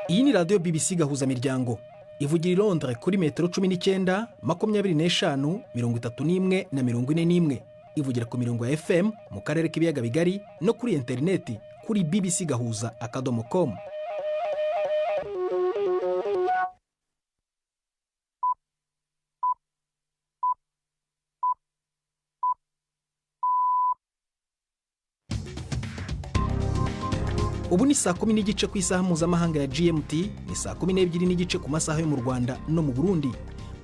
Iyi ni radiyo BBC gahuza miryango ivugira i Londres kuri metero 19, 25, 31 na 41. Ivugira ku mirongo ya FM mu karere k'ibiyaga bigari no kuri interineti kuri bbcgahuza.com. Ubu ni saa 10 n'igice ku isaha mpuzamahanga ya GMT, ni saa 12 n'igice ku masaha yo mu Rwanda no mu Burundi.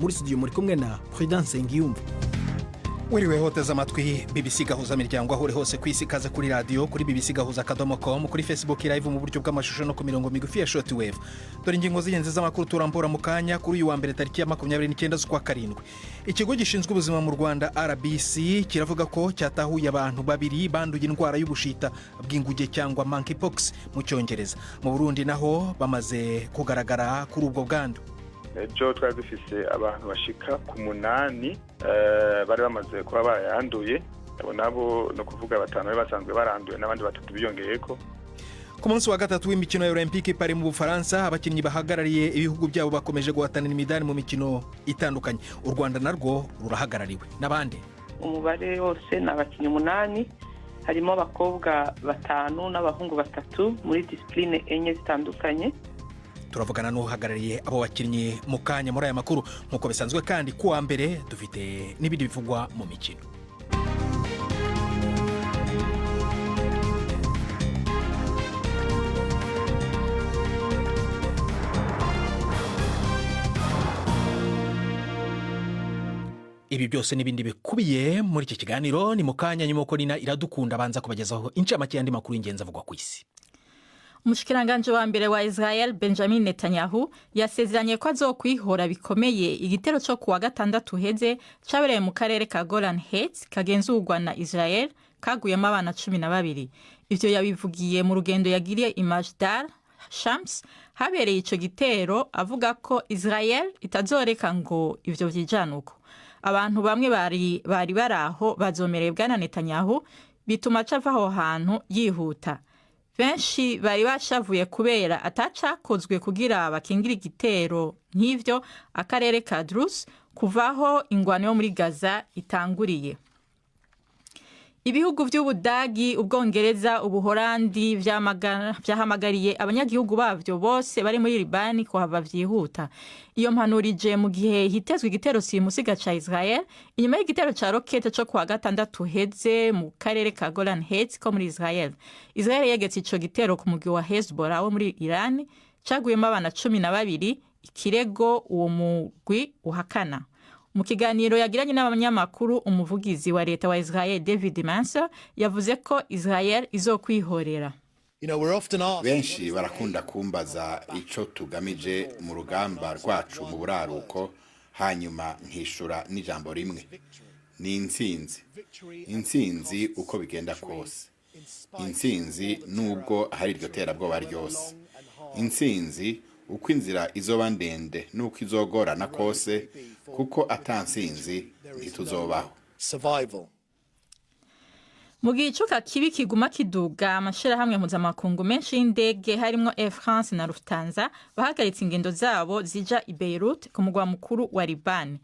Muri studio muri kumwe na Prudence Ngiyumva. Wiriwe hoteza amatwi BBC gahuza miryango aho uri hose ku isi, kaze kuri radio kuri bbcgahuza.com, kuri Facebook live mu buryo bw'amashusho no ku mirongo migufi ya shortwave. Dore ingingo z'ingenzi z'amakuru turambura mu kanya. Kuri uyu wa mbere tariki ya 29 z'ukwa karindwi, ikigo gishinzwe ubuzima mu Rwanda RBC kiravuga ko cyatahuye abantu babiri banduye indwara y'ubushita bw'inguge cyangwa monkeypox mu Cyongereza. Mu Burundi naho bamaze kugaragara kuri ubwo bwandu. Ejo twari dufise abantu bashika ku 8 bari bamaze kuba bayanduye, abo nabo no kuvuga batanu basanzwe baranduye n'abandi batatu biyongeyeko. Ku munsi wa gatatu w'imikino ya Olympique Paris mu Bufaransa, abakinnyi bahagarariye ibihugu byabo bakomeje guhatanira imidari mu mikino itandukanye. U Rwanda narwo rurahagarariwe n'abandi. Umubare wose n'abakinnyi 8, harimo abakobwa 5 n'abahungu 3 muri discipline enye zitandukanye. Turavugana n'uhagarariye abo bakinnyi mu kanya muri aya makuru. Nkuko bisanzwe kandi kuwa mbere dufite n'ibindi bivugwa mu mikino. Ibi byose n'ibindi bikubiye muri iki kiganiro ni mu kanya, nyuma ko Nina Iradukunda banza kubagezaho incamake y'andi makuru y'ingenzi avugwa ku isi. Umushikiranganje wa mbere wa Israel Benjamin Netanyahu yasezeranye ko azokwihora bikomeye igitero cyo kuwa gatandatu heze cabereye mu karere ka Golan Heights kagenzurwa na Israel kaguyemo abana 12. Ivyo yabivugiye mu rugendo yagiriye i Majdal Shams habereye ico gitero, avuga ko Israel itazoreka ngo ivyo vyijanuko. Abantu bamwe bari baraho bazomerebwa na Netanyahu, bituma cava aho hantu yihuta. Benshi bari bashavuye kubera atacakozwe kugira bakingira igitero nk'ivyo akarere ka Druze kuvaho ingwano yo muri Gaza itanguriye. Ibihugu by'Ubudagi, Ubwongereza, Ubuholandi vyahamagariye abanyagihugu bavyo bose bari muri Libani ko hava vyihuta. Iyo mpanurije mu gihe hitezwe igitero simusiga ca Israel inyuma y'igitero ca rokete cyo kuwa gatandatu heze mu karere ka Golan Heights ko muri Israel. Israel yegetse ico gitero ku mugwi wa Hezbollah wo muri Iran caguyemo abana 12, ikirego uwo mugwi uhakana. Mu kiganiro yagiranye n'abanyamakuru, umuvugizi wa leta wa Israel David Mansour yavuze ko Israel izokwihorera. Benshi barakunda kumbaza ico tugamije mu rugamba rwacu mu buraruko, hanyuma nkishura n'ijambo rimwe: ni intsinzi. Intsinzi uko bigenda kose. Intsinzi nubwo hari iryo terabwoba ryose. Intsinzi uko inzira izoba ndende nuko izogorana kose, kuko atansinzi ntituzobaho. Mu gicuka kibi kiguma kiduga, amashirahamwe mpuzamakungu menshi y'indege harimo Air France na Lufthansa bahagaritse ingendo zabo zija i Beirut ku mugwa mukuru wa Liban.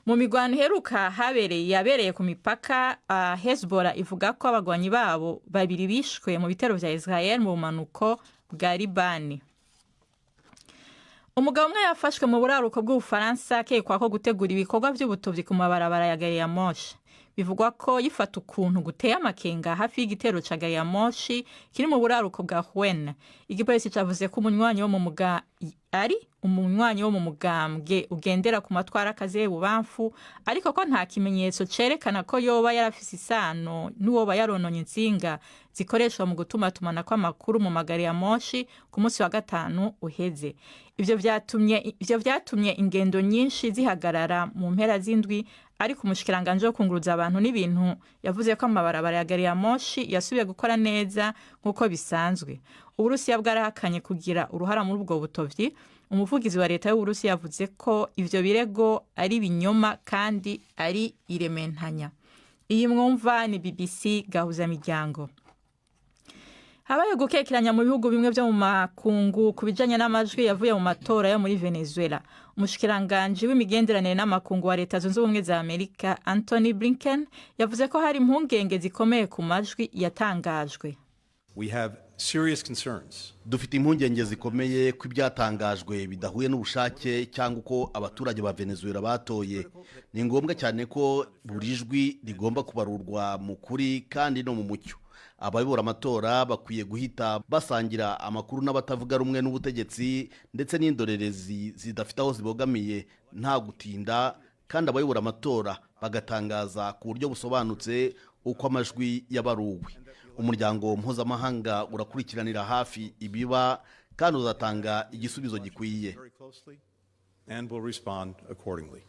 Mu migwano heruka yabereye ku mipaka, Hezbollah ivuga ko abagwanyi babo babiri bishwe mu bitero vya Israel mu bumanuko bwa Liban. Umugabo umwe yafashwe mu buraruko bw'Ubufaransa akekwa ko gutegura ibikorwa by'ubutovyi ku mabarabara ya gari ya moshi. Bivugwa ko yifata ukuntu guteye amakenga hafi y'igitero ca gari ya moshi kiri mu buraruko bwa Rouen. Igipolisi cavuze ko umunywanyi wo mu mugambwe ugendera ku matwara akaze bubamfu, ariko ko nta kimenyetso cerekana ko yoba yarafise isano n'uwo yarononye insinga zikoreshwa mu gutuma kw'amakuru mu magari ya moshi ku munsi wa gatanu uheze. Ivyo vyatumye ingendo nyinshi zihagarara mu mpera z'indwi, ariko umushikiranganje wo kunguruza abantu n'ibintu yavuze ko amabarabara ya gari ya moshi yasubiye gukora neza nk'uko bisanzwe. Uburusiya bwarahakanye kugira uruhara muri ubwo butovyi. Umuvugizi wa leta y'Uburusiya yavuze ko ivyo birego ari binyoma kandi ari irementanya. Iyi mwumva ni BBC gahuza miryango. habaye gukekeranya mu bihugu bimwe byo mu makungu ku bijanye n'amajwi yavuye mu matora yo muri Venezuela. Umushikiranganji w'imigenderanire n'amakungu wa Leta Zunze Ubumwe za Amerika Anthony Blinken yavuze ko hari impungenge zikomeye ku majwi yatangajwe. We have serious concerns. Dufite impungenge zikomeye ko ibyatangajwe bidahuye n'ubushake cyangwa uko abaturage ba Venezuela batoye. Ni ngombwa cyane ko buri jwi rigomba kubarurwa mu kuri kandi no mu mucyo. Abayobora amatora bakwiye guhita basangira amakuru n'abatavuga rumwe n'ubutegetsi ndetse n'indorerezi zidafite aho zibogamiye nta gutinda, kandi abayobora amatora bagatangaza ku buryo busobanutse uko amajwi yabaruwe. Umuryango mpuzamahanga urakurikiranira hafi ibiba kandi uzatanga igisubizo gikwiye. And will respond accordingly.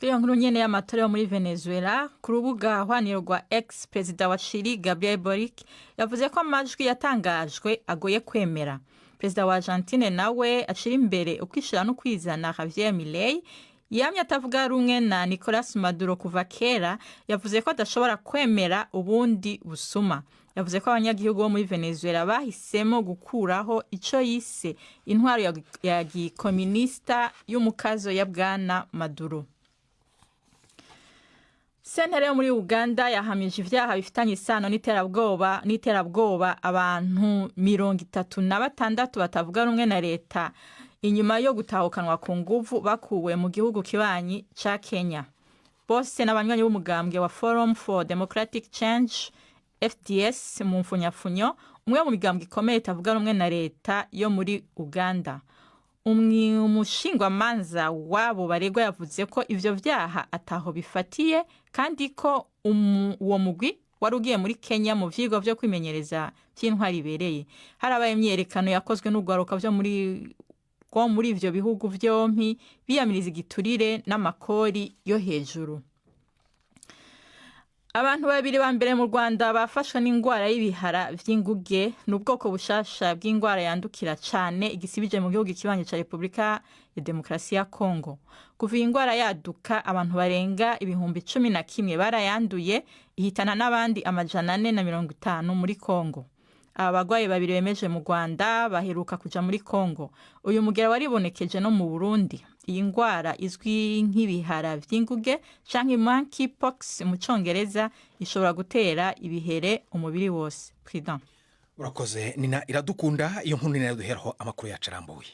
Iyo nkuru nyene y'amatora yo muri Venezuela ku rubuga hwaniro rwa X, Perezida wa Chile Gabriel Boric yavuze ko amajwi yatangajwe agoye kwemera. Perezida wa Argentine nawe acira imbere ukwishira no kwizana Javier Milei yamye atavuga rumwe na Nicolas Maduro kuva kera, yavuze ko adashobora kwemera ubundi busuma. Yavuze ko abanyagihugu bo muri Venezuela bahisemo gukuraho ico yise intwaro ya gikomunista y'umukazo ya Bwana Maduro. Sentare yo muri Uganda yahamije ivyaha bifitanye isano n'iterabwoba abantu 36 batavuga rumwe na leta inyuma yo gutahukanwa ku nguvu bakuwe mu gihugu kibanyi ca Kenya. Bose n'abanywanyi b'umugambwe wa Forum for Democratic Change FDS mu mfunyafunyo, umwe mu migambwe ikomeye itavuga rumwe na leta yo muri Uganda. Umushingwamanza wabo baregwa yavuze ko ivyo vyaha ataho bifatiye kandi ko uwo mugwi wari ugiye muri Kenya mu vyigwa vyo kwimenyereza by'intwari ibereye. Harabaye imyerekano yakozwe n'ugwaruka vyo muri ivyo bihugu vyompi biyamiriza igiturire n'amakori yo hejuru. Abantu babiri ba mbere mu Rwanda bafashwe n'ingwara y'ibihara vy'inguge, n'ubwoko bushasha bw'ingwara yandukira cyane igisibije mu gihugu kibanye ca Republika ya Demokarasi ya Kongo. Kuva ingwara yaduka abantu barenga 11,000 barayanduye, ihitana n'abandi 450 muri Kongo. Abagwayi babiri bemeje mu Rwanda baheruka kuja muri Kongo. Uyu mugera waribonekeje no mu Burundi. Iyi ngwara izwi nk'ibihara vy'inguge canke monkeypox mu Congereza ishobora gutera ibihere umubiri wose. President. Urakoze Nina Iradukunda, iyo nkuru nina duheraho amakuru yacarambuye.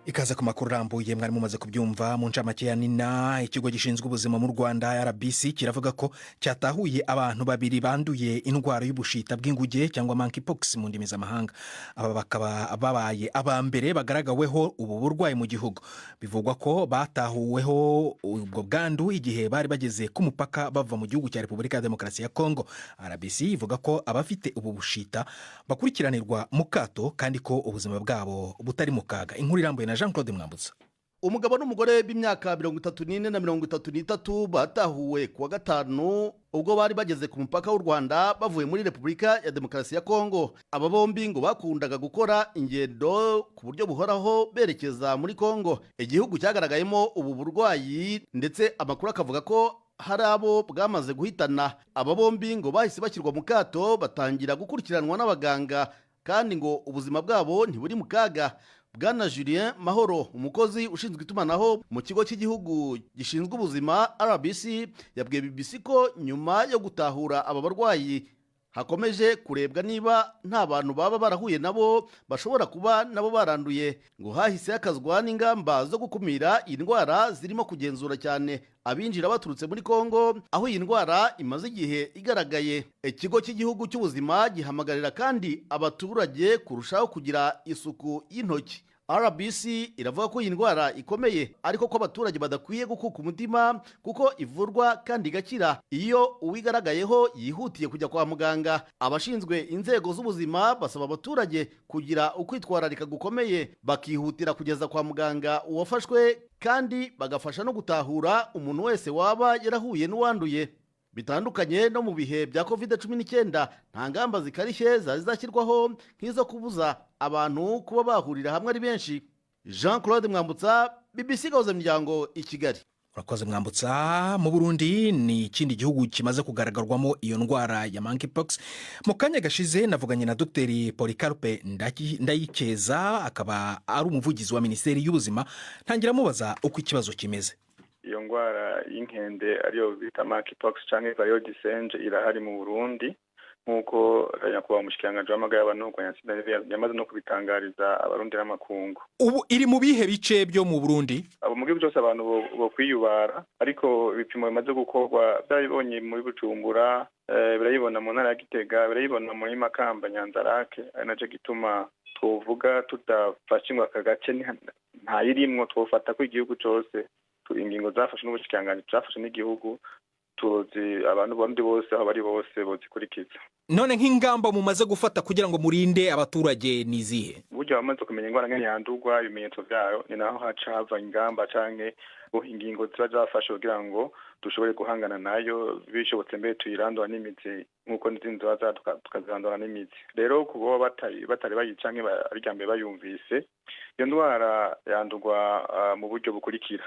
Ikaze ku makuru rambuye mwari mumaze kubyumva mu ncamake ya Nina. Ikigo gishinzwe ubuzima mu Rwanda RBC kiravuga ko cyatahuye abantu babiri banduye indwara y'ubushita bw'inguge cyangwa monkeypox mu ndimi z'amahanga. Aba bakaba babaye abambere bagaragaweho ubu burwayi mu gihugu. Bivugwa ko batahuweho ubwo bwandu igihe bari bageze ku mupaka bava mu gihugu cya Republika ya Demokarasi ya Kongo. RBC ivuga ko abafite ubu bushita bakurikiranirwa mu kato kandi ko ubuzima bwabo butari mu kaga. Inkuru irambuye na Jean-Claude Mwambutsa. Umugabo n'umugore b'imyaka 34 na 33 batahuwe kuwa gatanu ubwo bari bageze ku mupaka w'u Rwanda bavuye muri Republika ya Demokarasi ya Kongo. Aba bombi ngo bakundaga gukora ingendo ku buryo buhoraho berekeza muri Kongo, igihugu cyagaragayemo ubu burwayi, ndetse amakuru akavuga ko hari abo bwamaze guhitana. Aba bombi ngo bahise bashyirwa mu kato batangira gukurikiranwa n'abaganga kandi ngo ubuzima bwabo ntiburi mu kaga. Bwana Julien Mahoro, umukozi ushinzwe itumanaho mu kigo cy'igihugu gishinzwe ubuzima RBC, yabwiye BBC ko nyuma yo gutahura aba barwayi hakomeje kurebwa niba nta bantu baba barahuye nabo bashobora kuba nabo baranduye. Ngo hahise hakazwa n'ingamba zo gukumira iyi ndwara zirimo kugenzura cyane abinjira baturutse muri Kongo aho iyi ndwara imaze igihe igaragaye. Ikigo cy'igihugu cy'ubuzima gihamagarira kandi abaturage kurushaho kugira isuku y'intoki. RBC iravuga ko iyi ndwara ikomeye ariko ko abaturage badakwiye gukuka umutima kuko ivurwa kandi igakira iyo uwigaragayeho yihutiye kujya kwa muganga. Abashinzwe inzego z'ubuzima basaba abaturage kugira ukwitwararika gukomeye bakihutira kugeza kwa muganga uwafashwe kandi bagafasha no gutahura umuntu wese waba yarahuye n'uwanduye. Bitandukanye no mu bihe bya COVID-19 nta ngamba zikarishye zazashyirwaho nk'izo kubuza abantu kuba bahurira hamwe ari benshi. Jean-Claude Mwambutsa, BBC Gahuza Miryango i Kigali. urakoze Mwambutsa. Mu Burundi ni ikindi gihugu kimaze kugaragarwamo iyo ndwara ya monkeypox. Mu kanya gashize navuganye na Dr Polycarpe Ndayikeza, akaba ari umuvugizi wa Minisiteri y'Ubuzima. Ntangira mubaza uko ikibazo kimeze. Iyo ndwara y'inkende ariyo bita monkeypox canke variole du singe irahari mu Burundi, nk'uko nyakubahwa umushikiranganji w'amagara y'abantu yamaze no kubitangariza abarundi n'amakungu. Ubu iri mu bihe bice byo mu Burundi? Abo mu gihugu cyose abantu bo kwiyubara, ariko ibipimo bimaze gukorwa byabibonye muri Bujumbura, birayibona mu ntara ya Gitega, birayibona muri Makamba, Nyanzarake, ari naco gituma twovuga tudafashingwa aka gace ntayirimwo, twofata ko igihugu cyose ingingo zafashe n'ubushikiranganji zafashe n'igihugu, tuzi abantu Burundi bose aho bari bose bozikurikiza. None nk'ingamba mumaze gufata kugira ngo murinde abaturage nizihe? Buryo bamaze kumenya ingwara ngene yandurwa, ibimenyetso vyayo, ni naho haca hava ingamba canke ingingo ziba zafashe kugira ngo dushobore guhangana nayo, bishobotse mbere tuyirandura n'imizi nk'uko n'izindi ziba tukazirandura n'imizi. Rero kubo batari bayica canke arya mbere bayumvise, iyo ndwara yandurwa mu buryo bukurikira: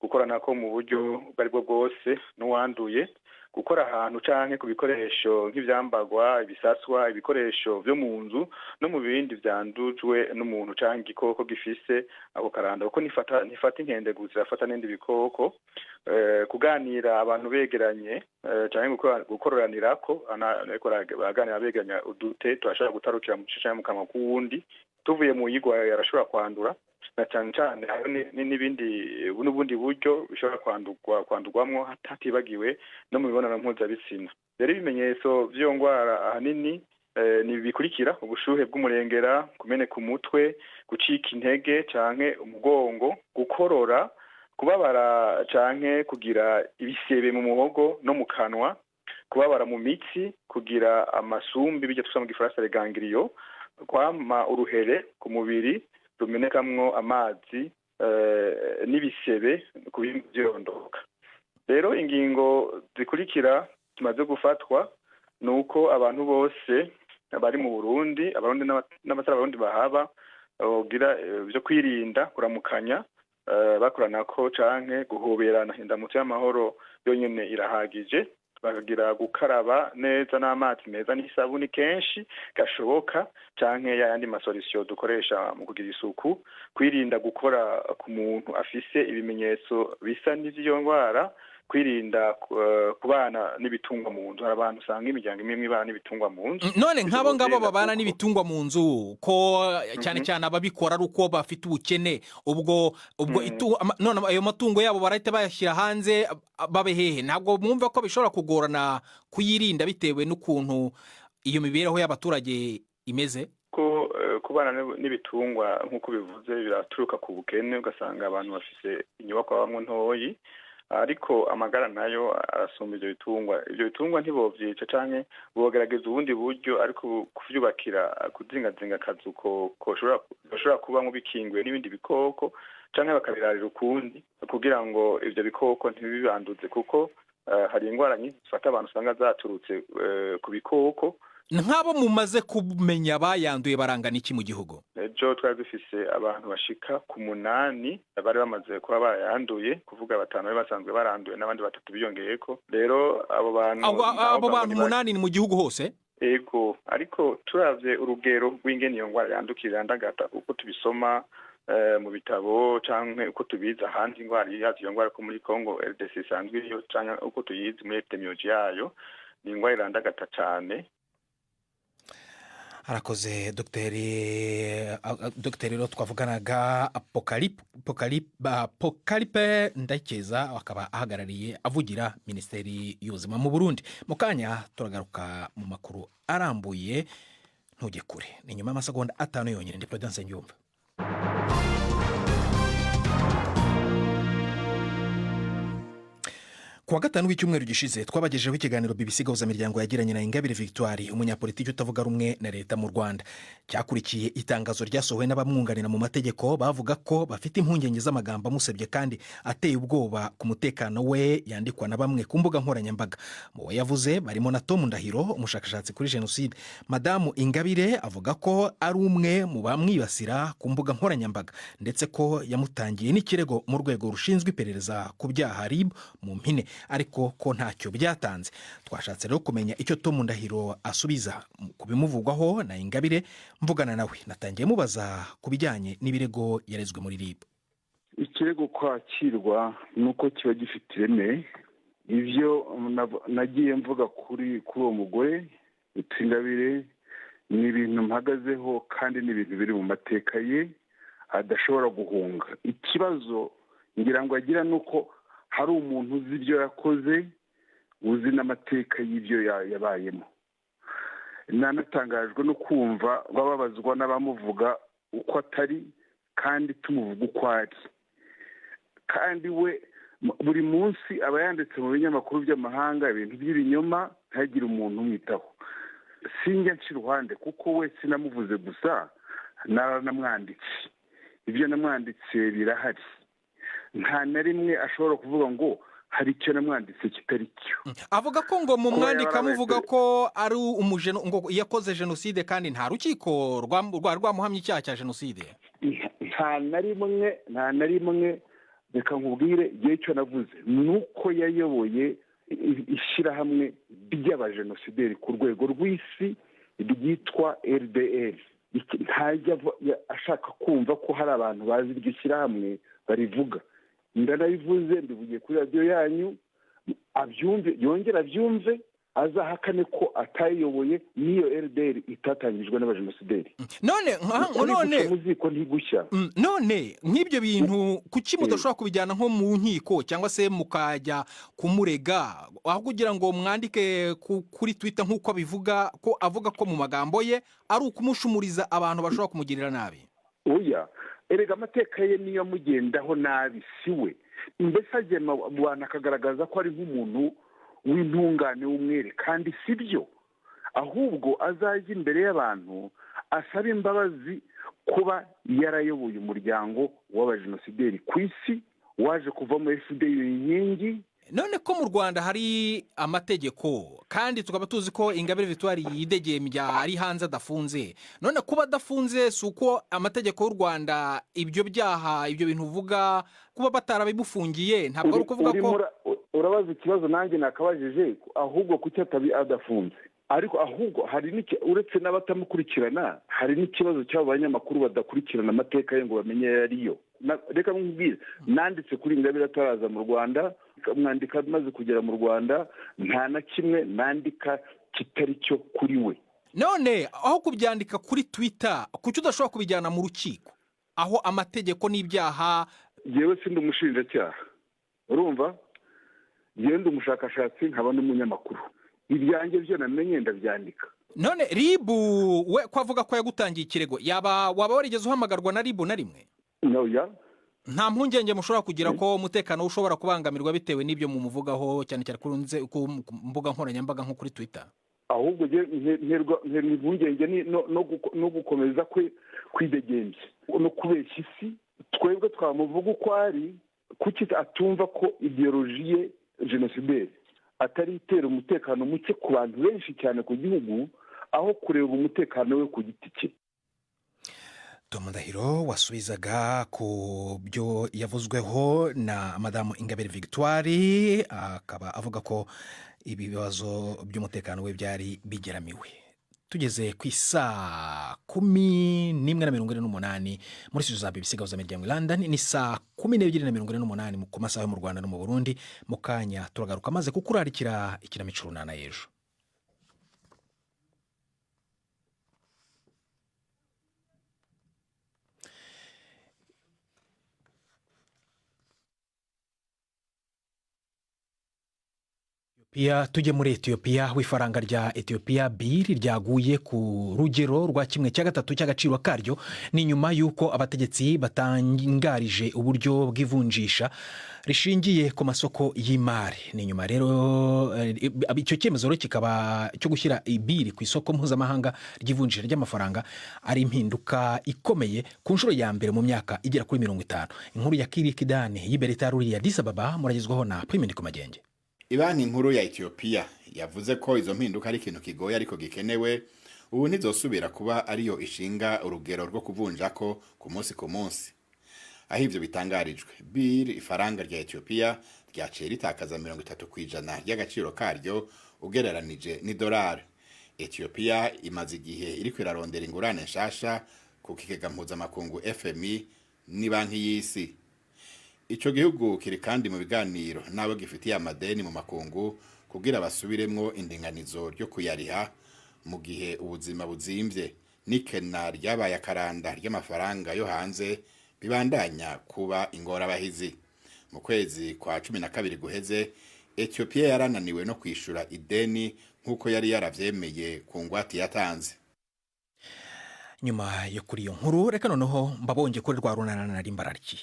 gukorana ko mu buryo bwaribwo bwose n'uwanduye, gukora ahantu canke ku bikoresho nk'ivyambagwa, ibisaswa, ibikoresho vyo mu nzu no mu bindi vyandujwe n'umuntu canke igikoko gifise ako karanda, kuko nifata inkende gusa, irafata n'indi bikoko. Kuganira abantu begeranye canke gukororanirako, ariko baganira begeranya udute turashobora gutarukira mu cisha mu kanwa k'uwundi, tuvuye mu yigwa yarashobora kwandura, na cyane cyane hari n'ubundi buryo bishobora kwandurwamwo hatibagiwe no mu mibonano mpuzabitsina. Rero ibimenyetso vy'iyo ndwara ahanini ni bikurikira: ubushuhe bw'umurengera, kumeneka umutwe, gucika intege canke umugongo, gukorora, kubabara canke kugira ibisebe mu muhogo no mu kanwa, kubabara mu mitsi, kugira amasumbi bijya tusa mu gifaransa les ganglions, kwama uruhere ku mubiri rumenekamwo amazi n'ibisebe ku bindi vyirondoka. Rero ingingo zikurikira tumaze gufatwa nuko abantu bose bari mu Burundi, abarundi n'abatari abarundi bahaba, bogira byo kwirinda kuramukanya, bakoranako canke guhoberana. Indamutso y'amahoro yonyene irahagije, bakagira gukaraba neza n'amazi meza n'isabuni kenshi gashoboka, canke yayandi masolisiyo dukoresha mu kugira isuku, kwirinda gukora ku muntu afise ibimenyetso bisa n'ivy'iyo ndwara, kwirinda kubana n'ibitungwa mu nzu. Hari abantu usanga imiryango imwe ibana n'ibitungwa mu nzu. None nk'abo ngabo babana n'ibitungwa mu nzu, ko cyane cyane ababikora ari uko bafite ubukene, ubwo none ayo matungo yabo barahita bayashyira hanze babe hehe? Ntabwo mwumva ko bishobora kugorana kuyirinda bitewe n'ukuntu iyo mibereho y'abaturage imeze? Ko kubana n'ibitungwa nk'uko bivuze biraturuka ku bukene, ugasanga abantu bafise inyubako babamwo ntoyi, ariko amagara nayo arasumba ivyo bitungwa. Ivyo bitungwa ntibovyica canke bogerageza ubundi buryo, ariko kuvyubakira kuzingazinga akazu koshobora kubamwo bikingiwe n'ibindi bikoko, canke bakabirarira ukundi kugira ngo ivyo bikoko ntibibanduze, kuko hari ingwara nyinshi zifata abantu usanga zaturutse ku bikoko. Nk'abo mumaze kumenya bayanduye barangana iki mu gihugu? Ejo twari dufise abantu bashika ku 8 bari bamaze kuba bayanduye, kuvuga 5 bari basanzwe baranduye n'abandi 3 biyongeyeko. Rero abo bantu 8 ni mu gihugu hose? Ego, ariko turavye urugero rw'ingene iyo ndwara yandukira yandagata, uko tubisoma mu bitabo canke uko tubiza ahandi ingwara iyo ndwara ko muri Congo RDC isanzwe iriyo, canke uko tuyizi muri epidemiology yayo, ni ingwara irandagata cane. Arakoze Dr. Rero twavuganaga Polycarpe Ndayikeza, akaba ahagarariye avugira Minisiteri y'Ubuzima mu Burundi. Mu kanya turagaruka mu makuru arambuye, ntujye kure. Ni nyuma y'amasegonda 5 yonyine. Ndi Prudence Ngiyumva. kuwa gatanu w'icyumweru gishize twabagejeho ikiganiro BBC gahuzamiryango yagiranye na Ingabire Victoire, umunyapolitiki utavuga rumwe na leta mu Rwanda. Cyakurikiye itangazo ryasohowe n'abamwunganira mu mategeko bavuga ko bafite impungenge z'amagambo amusebye kandi ateye ubwoba ku mutekano we yandikwa na bamwe ku mbuga nkoranyambaga. Mu bo yavuze barimo na Tom Ndahiro, umushakashatsi kuri jenoside. Madamu Ingabire avuga ko ari umwe mu bamwibasira ku mbuga nkoranyambaga ndetse ko yamutangiye n'ikirego mu rwego rushinzwe iperereza ku byaha RIB mu mpine, ariko ko ntacyo byatanze. Twashatse rero kumenya icyo Tom Ndahiro asubiza ku bimuvugwaho na Ingabire. Mvugana nawe natangiye mubaza ku bijyanye n'ibirego yarezwe muri RIB. Ikirego kwakirwa nuko kiba gifite ireme. Ivyo nagiye mvuga kuri uwo mugore Ingabire ni ibintu mpagazeho kandi ni ibintu biri mu mateka ye adashobora guhunga. Ikibazo ngira ngo agira nuko hari umuntu uzi ibyo yakoze, uzi n'amateka y'ibyo yabayemo. Nanatangajwe no kumva bababazwa n'abamuvuga uko atari kandi tumuvuga uko ari. Kandi we buri munsi aba yanditse mu binyamakuru by'amahanga ibintu by'ibinyoma, ntagire umuntu umwitaho. Sinjya nca iruhande kuko we sinamuvuze gusa, naranamwanditse. Ibyo namwanditse birahari. Nta na rimwe ashobora kuvuga ngo hari icyo namwanditse kitari cyo. Avuga ko ngo mu mwandika amuvuga ko ari ngo yakoze jenoside kandi nta rukiko rwamuhamya icyaha cya jenoside. Nta na rimwe reka nkubwire igihe cyo navuze nuko yayoboye ishyirahamwe ry'abajenosideri ku rwego rw'isi ryitwa RDR. Ntajya ashaka kumva ko hari abantu bazi iryo shyirahamwe barivuga. Ndanabivuze, mbivugiye kuri radiyo yanyu, abyumve, yongera abyumve, azahakane ko atayiyoboye n'iyo RDR itatangijwe n'abajenosideri. None nk'ibyo bintu kuki mudashobora kubijyana nko mu nkiko cyangwa se mukajya kumurega, aho kugira ngo mwandike kuri Twitter nk'uko abivuga, ko avuga ko mu magambo ye ari ukumushumuriza abantu bashobora kumugirira nabi? Oya, erega amateka ye niyo amugendaho nabi siwe. Mbese agema abantu akagaragaza ko ari nk'umuntu w'intungane w'umwere, kandi si byo. Ahubwo azajya imbere y'abantu asaba imbabazi kuba yarayoboye umuryango w'abajenosideri ku isi waje kuva muri FDR inkingi. None ko mu Rwanda hari amategeko kandi tukaba tuzi ko Ingabire Victoire yidegembya ari hanze adafunze, none kuba adafunze si uko amategeko y'u Rwanda ibyo byaha ibyo bintu uvuga kuba batarabimufungiye ntabwo ari ukuvuga ko urabaza ikibazo nanjye nakabajije, ahubwo kuki adafunze. Ariko ahubwo hari uretse n'abatamukurikirana, hari n'ikibazo cy'abo banyamakuru badakurikirana amateka ye ngo bamenye ariyo. Reka nkubwire, nanditse kuri Ingabire ataraza mu Rwanda, mwandika maze kugera mu Rwanda, nta na kimwe nandika kitari cyo kuri we. None aho kubyandika kuri Twitter, kuki udashobora kubijyana mu rukiko aho amategeko n'ibyaha? Yewe sindi umushinjacyaha, urumva? Yewe ndi umushakashatsi, nkaba n'umunyamakuru. Ibyanjye byo namenye ndabyandika. None RIB we ko avuga ko yagutangiye ikirego, waba warigeze uhamagarwa na RIB na rimwe? Noya. Nta mpungenge mushobora kugira ko umutekano ushobora kubangamirwa bitewe n'ibyo mumuvugaho cyane cyane ku mbuga nkoranyambaga nko kuri Twitter? Ahubwo nterwa impungenge no gukomeza kwidegembya no kubeshya isi. Twebwe twamuvuga uko ari, kuki atumva ko ideologie ye jenoside atari itera umutekano muke ku bantu benshi cyane ku gihugu, aho kureba umutekano we ku giti cye. Tom Ndahiro wasubizaga ku byo yavuzweho na Madamu Ingabire Victoire, akaba avuga ko ibibazo by'umutekano we byari bigeramiwe. Tugeze ku isaa 11:48 muri studio za BBC gahuzamiryango London, ni saa 12:48 ku masaha yo mu Rwanda no mu Burundi. Mu kanya turagaruka maze kukurarikira ikinamico runana y'ejo. tujye muri Ethiopia. W'ifaranga rya Ethiopia biri ryaguye ku rugero rwa 1/3 cy'agaciro karyo ni nyuma y'uko abategetsi batangarije uburyo bw'ivunjisha rishingiye ku masoko y'imari. Ni nyuma rero icyo cyemezo kikaba cyo gushyira ibiri ku isoko mpuzamahanga ry'ivunjisha ry'amafaranga ari impinduka ikomeye ku nshuro ya mbere mu myaka igera kuri 50. Inkuru ya Kirikidane y'Iberetaruri ya Addis Ababa muragezwaho na Primeni Kumagenge. Ibanki nkuru ya Ethiopia yavuze ko izo mpinduka ari ikintu kigoye ariko gikenewe, ubu ntizosubira kuba ariyo ishinga urugero rwo kuvunja ko ku munsi. Aho ivyo bitangarijwe, ifaranga rya Ethiopia ryaciye ritakaza 30% y'agaciro karyo ugereranije n'idolari. Ethiopia imaze igihe iriko irarondera ingurane nshasha ku kigega mpuzamakungu FMI ni banki y'isi. Ico gihugu kiri kandi mu biganiro nabo gifitiye amadeni mu makungu kugira basubiremwo indinganizo ryo kuyariha mu gihe ubuzima buzimvye n'ikena ryabaye akaranda ry'amafaranga yo hanze bibandanya kuba ingorabahizi. Mu kwezi kwa 12 guheze, Ethiopia yarananiwe no kwishura ideni nk'uko yari yaravyemeye ku ngwate yatanze. Nyuma yo kuri iyo nkuru, reka noneho mbabonye kuri rwa runana nari mbararikiye.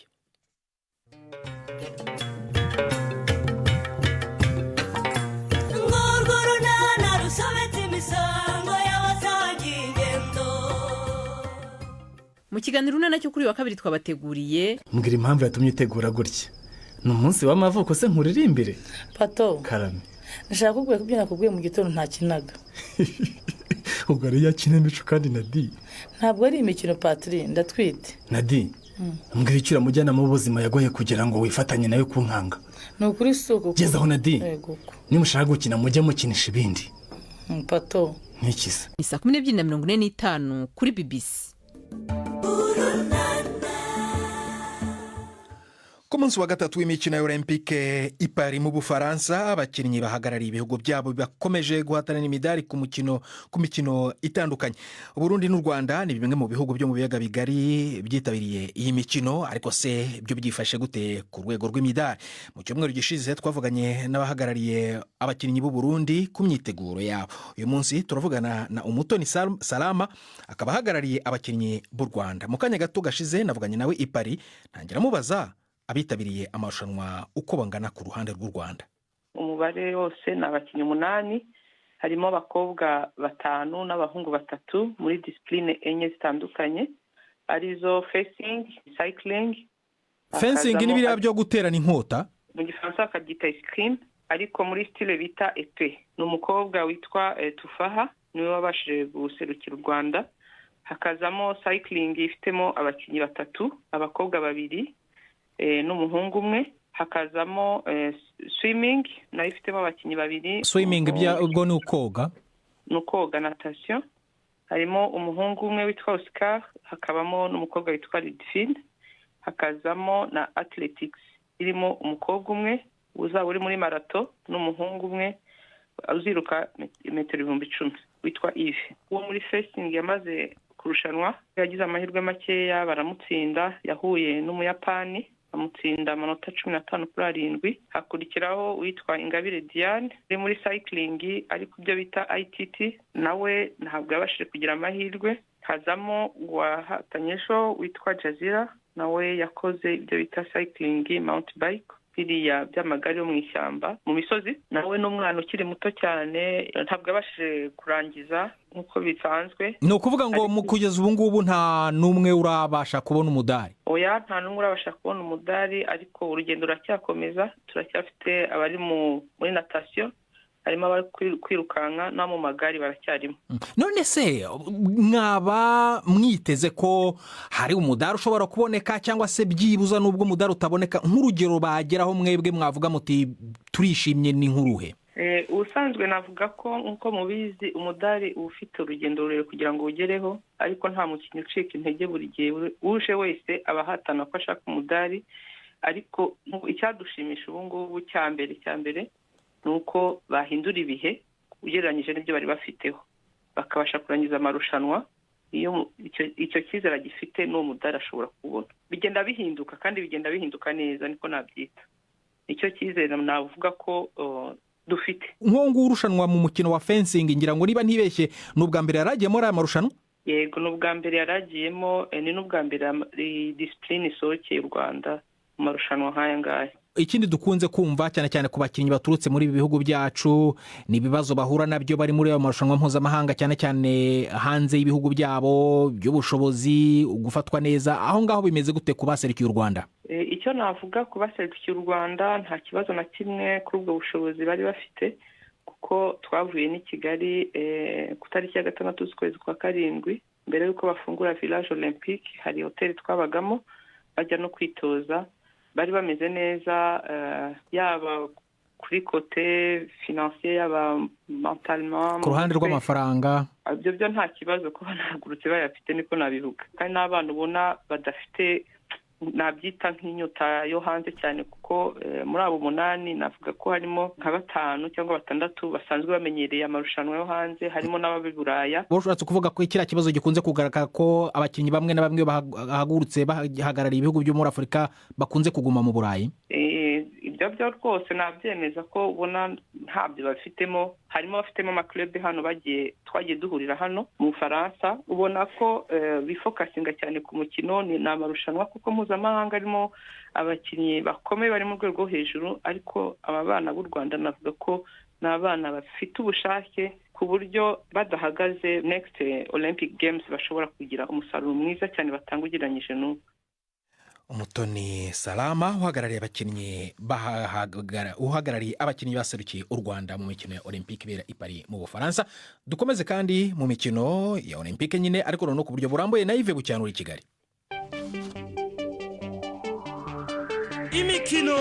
Mu kiganiro runana cyo kuri wa kabiri twabateguriye, mbwira impamvu yatumye utegura gutya. Ni umunsi w'amavuko se nkuririmbire? Pato, Karame, nashaka kugwe kubyo nakubwiye mu gitondo nta kinaga. ubwo ari yakinamico kandi Nadi. Ntabwo ari imikino Patri, ndatwite. Nadi, mbwira icyo uramujyana mu buzima yagoye kugira ngo wifatanye nayo ku nkanga. Ni ukuri suko. Gezaho Nadi. Nimushaka gukina mujye mukinisha ibindi. Pato. Ntikisa. Ni 12:45 kuri BBC. Ku munsi wa gatatu w'imikino ya Olympique i Paris mu Bufaransa, abakinnyi bahagarariye ibihugu byabo bakomeje guhatana n'imidari ku mikino itandukanye. Burundi n'u Rwanda ni bimwe mu bihugu byo mu biyaga bigari byitabiriye iyi mikino, ariko se byo byifashe gute ku rwego rw'imidari? Mu cyumweru gishize twavuganye n'abahagarariye abakinnyi b'u Burundi ku myiteguro yabo. Uyu munsi turavugana na Umutoni Salama, akaba ahagarariye abakinnyi b'u Rwanda. Mu kanya gato gashize navuganye nawe i Paris, ntangira mubaza abitabiriye amarushanwa uko bangana ku ruhande rw'u Rwanda. Umubare wose ni abakinnyi 8, harimo abakobwa 5 n'abahungu 3 muri discipline enye zitandukanye, arizo fencing, cycling. Fencing ni biriya byo guterana inkota, mu gifaransa akabyita escrime, ariko muri style bita épée. Ni umukobwa witwa Tufaha, niwe wabashije guserukira u Rwanda. Hakazamo cycling ifitemo abakinnyi 3, abakobwa 2 n'umuhungu umwe. Hakazamo swimming nayo ifitemo abakinnyi 2. Swimming ubwo ni ukoga? Ni ukoga, natation. Harimo umuhungu umwe witwa Oscar, hakabamo n'umukobwa witwa Lidfine. Hakazamo na athletics irimo umukobwa umwe uzaba uri muri marato n'umuhungu umwe uziruka metero 10,000 witwa Yves. Uwo muri fencing yamaze kurushanwa yagize amahirwe makeya, baramutsinda. Yahuye n'Umuyapani amutsinda amanota 15-7. Hakurikiraho witwa Ingabire Diane uri muri cycling ariko byo bita ITT, nawe ntabwo yabashije kugira amahirwe. Hazamo wahatanyesho witwa Jazira, nawe yakoze ibyo bita cycling mountain bike, biriya by'amagare yo mu ishyamba mu misozi. Nawe n'umwana ukiri muto cyane, ntabwo yabashije kurangiza nk'uko bisanzwe. Ni ukuvuga ngo mu kugeza ubu ngubu nta n'umwe urabasha kubona umudari? Oya, nta n'umwe urabasha kubona umudari, ariko urugendo ruracyakomeza. Turacyafite abari muri natation, harimo abari kwirukanka, no mu magari baracyarimo. None se mwaba mwiteze ko hari umudari ushobora kuboneka, cyangwa se byibuza n'ubwo umudari utaboneka, nk'urugero bageraho mwebwe mwavuga muti turishimye ni nk'uruhe? Ubusanzwe navuga ko nk'uko mubizi umudari ufite urugendo rurerure kugira ngo ugereho, ariko nta mukinnyi ucika intege. Buri gihe uje wese abahatana ko ashaka umudari, ariko icyadushimisha ubu ngubu cya mbere ni uko bahindura ibihe ugereranyije n'ibyo bari bafiteho, bakabasha kurangiza amarushanwa. Iyo icyo cyizere gifite n'uwo mudari ashobora kubona. Bigenda bihinduka kandi bigenda bihinduka neza, niko nabyita. Icyo cyizere navuga ko dufite. nk'uwo urushanwa mu mukino wa fencing ngira ngo niba ntibeshye ni ubwa mbere yaragiyemo aya marushanwa? Yego, ni ubwa mbere yaragiyemo, ni n'ubwa mbere disipurine isohokeye u Rwanda mu marushanwa nk'aya ngaya. Ikindi dukunze kumva cyane cyane ku bakinnyi baturutse muri ibi bihugu byacu ni ibibazo bahura nabyo bari muri ayo marushanwa mpuzamahanga, cyane cyane hanze y'ibihugu byabo, by'ubushobozi, gufatwa neza. Aho ngaho bimeze gute ku baserukiye u Rwanda? Icyo navuga ku baserukiye u Rwanda, nta kibazo na kimwe kuri ubwo bushobozi bari bafite, kuko twavuye n'i Kigali ku tariki ya 6 z'ukwezi kwa karindwi, mbere y'uko bafungura village olympique. Hari hoteli twabagamo bajya no kwitoza, bari bameze neza, yaba kuri kote financier, yaba mentalement, ku ruhande rw'amafaranga. Ibyo byo nta kibazo ko banahagurutse bayafite, niko nabivuga. Kandi n'abana ubona badafite, nabyita nk'inyota yo hanze cyane, kuko muri abo 8 navuga ko harimo nka 5 cyangwa 6 basanzwe bamenyereye amarushanwa yo hanze, harimo n'ababiburaya. Boshatse kuvuga ko ikira kibazo gikunze kugaragara ko abakinnyi bamwe na bamwe bahagurutse bahagarariye ibihugu byo muri Afurika bakunze kuguma mu Burayi. Ibyo byo rwose nabyemeza ko ubona ntabyo bafitemo. Harimo bafitemo amaklube hano twagiye duhurira hano mu Faransa, ubona ko bifokasinga cyane ku mukino. Ni amarushanwa kuko mpuzamahanga arimo abakinnyi bakomeye bari mu rwego hejuru, ariko aba bana b'u Rwanda navuga ko ni abana bafite ubushake, ku buryo badahagaze next Olympic Games bashobora kugira umusaruro mwiza cyane batanga ugereranyije n'ubu. Umutoni Salama uhagarariye abakinnyi baserukiye u Rwanda mu mikino ya Olympique ibera i Paris mu Bufaransa. Dukomeze kandi mu mikino ya Olympique nyine, ariko no ku buryo burambuye na Yves Bucyanura i Kigali. Imikino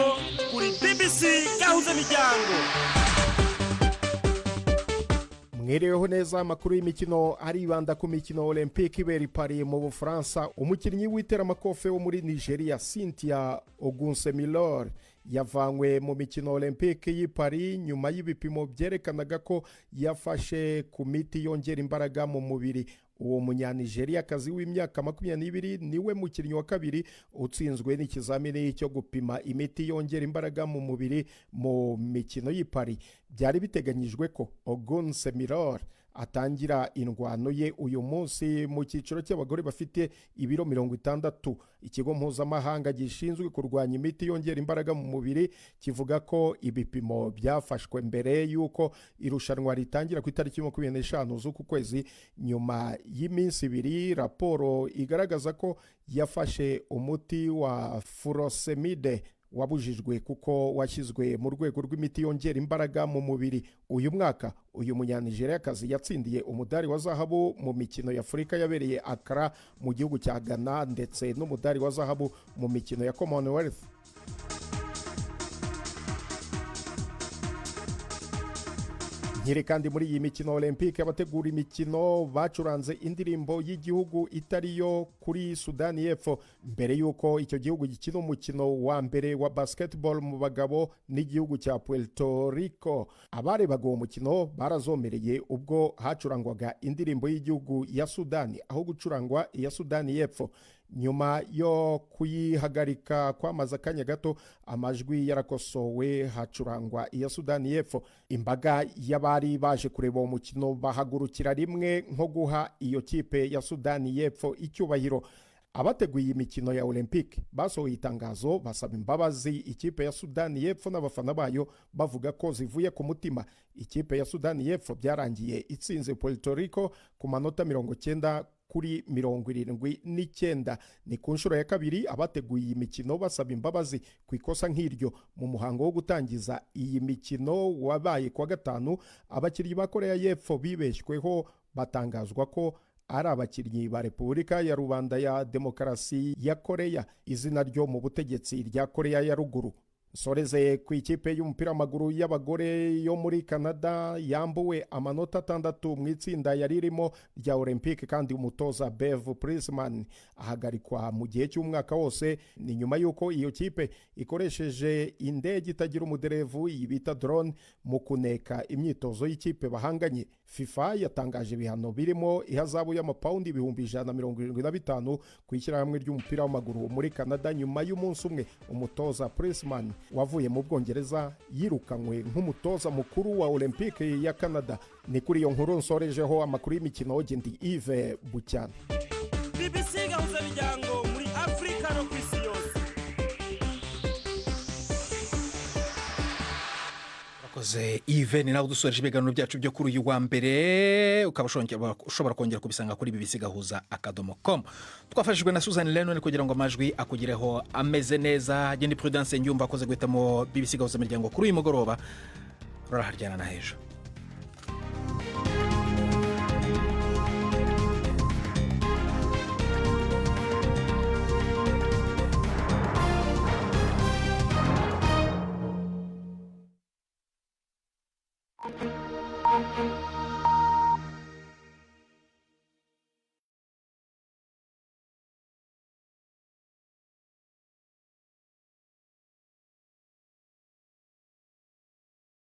kuri BBC gahuza miryango. Mwereweho neza amakuru y'imikino aribanda ku mikino Olympique ibera i Paris mu Bufaransa. Umukinnyi w'iteramakofe wo muri Nigeria Cynthia Ogunsemilor yavanywe mu mikino Olympique y'i Paris nyuma y'ibipimo byerekanaga ko yafashe ku miti yongera imbaraga mu mubiri. Uwo munyanigeria kazi w'imyaka 22 niwe mukinnyi wa kabiri utsinzwe n'ikizamini cyo gupima imiti yongera imbaraga mu mubiri mu mikino y'i Paris. Byari biteganyijwe ko Ogunsemilor atangira indwano ye uyu munsi mu cyiciro cy'abagore bafite ibiro 60. Ikigo mpuzamahanga gishinzwe kurwanya imiti yongera imbaraga mu mubiri kivuga ko ibipimo byafashwe mbere y'uko irushanwa ritangira ku itariki 25 z'uku kwezi. Nyuma y'iminsi 2 raporo igaragaza ko yafashe umuti wa furosemide wabujijwe kuko washyizwe mu rwego rw'imiti yongera imbaraga mu mubiri. Uyu mwaka uyu munyanigeria kazi yatsindiye umudari wa zahabu mu mikino ya Afurika yabereye Accra mu gihugu cya Ghana, ndetse n'umudari wa zahabu mu mikino ya Commonwealth. Nkiri kandi muri iyi mikino Olympique abategura imikino bacuranze indirimbo y'igihugu itariyo kuri Sudani y'Epfo mbere y'uko icyo gihugu gikina umukino wa mbere wa basketball mu bagabo n'igihugu cya Puerto Rico. Abarebaga uwo mukino barazomereye ubwo hacurangwaga indirimbo y'igihugu ya Sudani aho gucurangwa iya Sudani y'Epfo. Nyuma yo kuyihagarika kwamaze akanya gato amajwi yarakosowe hacurangwa iya Sudani y'Epfo. Imbaga y'abari baje kureba uwo mukino bahagurukira rimwe nko guha iyo kipe ya Sudani y'Epfo icyubahiro. Abateguye imikino ya Olympique basohoye itangazo basaba imbabazi ikipe ya Sudani y'Epfo n'abafana bayo bavuga ko zivuye ku mutima. Ikipe ya Sudani y'Epfo byarangiye itsinze Puerto Rico ku manota 90-79. Ni ku nshuro ya kabiri abateguye iyi mikino basaba imbabazi ku ikosa nk'iryo. Mu muhango wo gutangiza iyi mikino wabaye kwa gatanu, abakinnyi ba Korea y'Epfo bibeshyweho batangazwa ko ari abakinnyi ba Repubulika ya Rubanda ya Demokarasi ya Korea, izina ryo mu butegetsi rya Korea ya Ruguru. Soreze ku ikipe y'umupira w'amaguru y'abagore yo muri Canada yambuwe amanota 6 mu itsinda yari irimo rya Olympique, kandi umutoza Bev Prisman ahagarikwa mu gihe cy'umwaka wose. Ni nyuma y'uko iyo kipe ikoresheje indege itagira umuderevu yibita drone mu kuneka imyitozo y'ikipe bahanganye. FIFA yatangaje ibihano birimo ihazabu y'amapawundi 175 ku ishyirahamwe ry'umupira w'amaguru muri Canada nyuma y'umunsi umwe umutoza Pressman wavuye mu Bwongereza yirukanywe nk'umutoza mukuru wa Olympique ya Canada. Ni kuri iyo nkuru nsorejeho amakuru y'imikino ndi Yves Bucyana. BBC gahuza bijyango muri Afrika no kwisi yose. Koze Yves ni nawe dusoreje ibiganiro byacu byo kuri uyu wa mbere, ukaba ushobora kongera kubisanga kuri bbc.gahuza.com. Twafashijwe na Susan Lennon kugira ngo amajwi akugireho ameze neza. Gendi Prudence Nyumba akoze guhitamo BBC Gahuza Miryango kuri uyu mugoroba. Ruraharyana na hejo. Thank you.